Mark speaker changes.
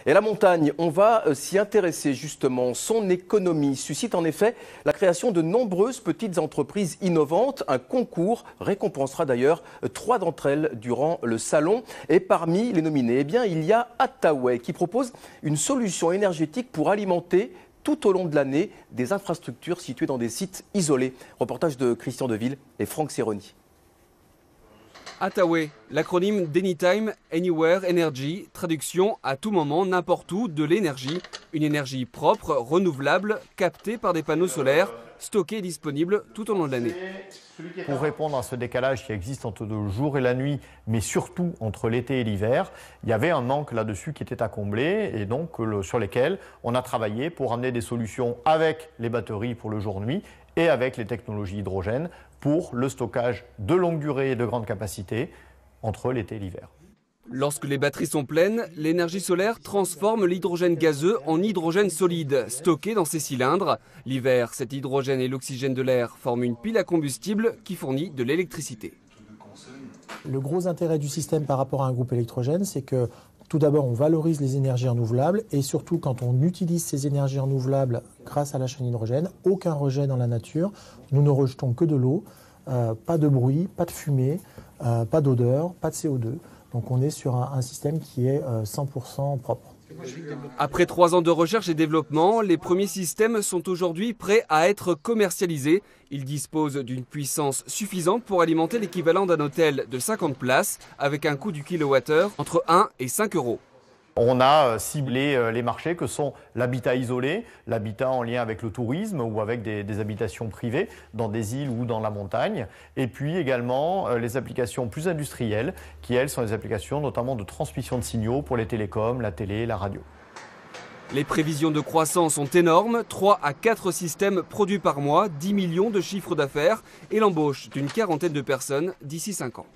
Speaker 1: Et la montagne, on va s'y intéresser justement. Son économie suscite en effet la création de nombreuses petites entreprises innovantes. Un concours récompensera d'ailleurs 3 d'entre elles durant le salon. Et parmi les nominés, eh bien, il y a Attaway qui propose une solution énergétique pour alimenter tout au long de l'année des infrastructures situées dans des sites isolés. Reportage de Christian Deville et Franck Serroni.
Speaker 2: Attaway, l'acronyme d'Anytime, Anywhere Energy, traduction à tout moment, n'importe où, de l'énergie. Une énergie propre, renouvelable, captée par des panneaux solaires, stockée et disponible tout au long de l'année.
Speaker 3: Pour répondre à ce décalage qui existe entre le jour et la nuit, mais surtout entre l'été et l'hiver, il y avait un manque là-dessus qui était à combler et donc sur lesquels on a travaillé pour amener des solutions avec les batteries pour le jour-nuit et avec les technologies hydrogène pour le stockage de longue durée et de grande capacité entre l'été et l'hiver.
Speaker 2: Lorsque les batteries sont pleines, l'énergie solaire transforme l'hydrogène gazeux en hydrogène solide, stocké dans ces cylindres. L'hiver, cet hydrogène et l'oxygène de l'air forment une pile à combustible qui fournit de l'électricité.
Speaker 4: Le gros intérêt du système par rapport à un groupe électrogène, c'est que tout d'abord, on valorise les énergies renouvelables et surtout quand on utilise ces énergies renouvelables grâce à la chaîne hydrogène, aucun rejet dans la nature. Nous ne rejetons que de l'eau, pas de bruit, pas de fumée, pas d'odeur, pas de CO2. Donc on est sur un système qui est 100% propre.
Speaker 2: Après 3 ans de recherche et développement, les premiers systèmes sont aujourd'hui prêts à être commercialisés. Ils disposent d'une puissance suffisante pour alimenter l'équivalent d'un hôtel de 50 places avec un coût du kilowattheure entre 1 et 5 euros.
Speaker 3: On a ciblé les marchés que sont l'habitat isolé, l'habitat en lien avec le tourisme ou avec des habitations privées dans des îles ou dans la montagne, et puis également les applications plus industrielles qui, elles, sont des applications notamment de transmission de signaux pour les télécoms, la télé, la radio.
Speaker 2: Les prévisions de croissance sont énormes, 3 à 4 systèmes produits par mois, 10 millions de chiffres d'affaires et l'embauche d'une quarantaine de personnes d'ici 5 ans.